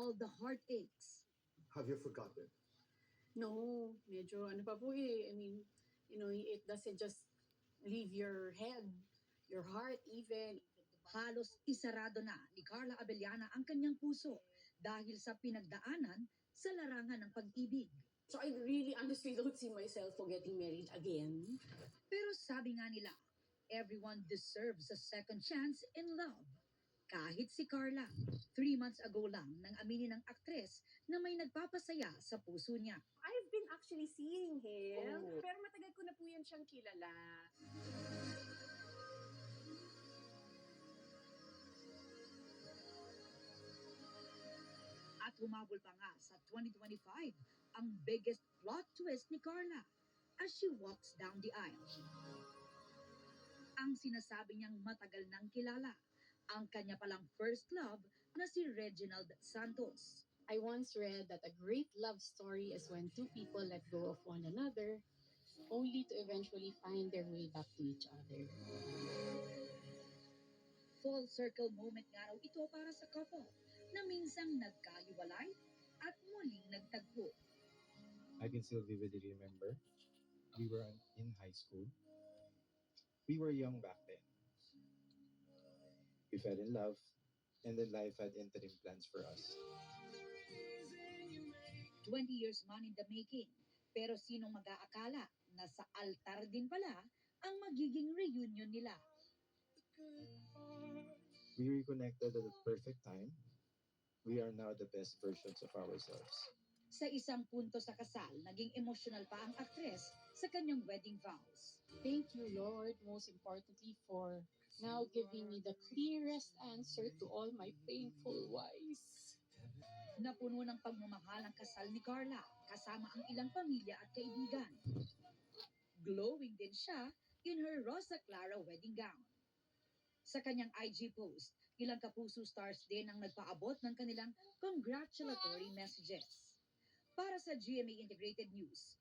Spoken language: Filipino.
all the heartaches. Have you forgotten? No, medyo ano pa po eh. I mean, it doesn't just leave your head, your heart even. Halos isarado na ni Carla Abellana ang kanyang puso dahil sa pinagdaanan sa larangan ng pag-ibig. So I really honestly don't see myself for getting married again. Pero sabi nga nila, everyone deserves a second chance in love. Kahit si Carla, 3 months ago lang nang aminin ng aktres na may nagpapasaya sa puso niya. I've been actually seeing him, pero matagal ko na po yan siyang kilala. At humabol pa nga sa 2025 ang biggest plot twist ni Carla as she walks down the aisle. Ang sinasabi niyang matagal nang kilala, ang kanya palang first love na si Reginald Santos. I once read that a great love story is when two people let go of one another only to eventually find their way back to each other. Full circle moment nga raw ito para sa couple na minsang nagkahiwalay at muling nagtagpo. I can still vividly remember we were in high school. We were young back then. We fell in love, and then life had interim plans for us. 20 years man in the making, pero sinong mag-aakala na sa altar din pala ang magiging reunion nila. We reconnected at the perfect time. We are now the best versions of ourselves. Sa isang punto sa kasal, naging emotional pa ang aktres sa kanyang wedding vows. Thank you, Lord, most importantly for now giving me the clearest answer to all my painful whys. Napuno ng pagmamahal ang kasal ni Carla, kasama ang ilang pamilya at kaibigan. Glowing din siya in her Rosa Clara wedding gown. Sa kanyang IG post, ilang kapuso stars din ang nagpaabot ng kanilang congratulatory messages. Para sa GMA Integrated News,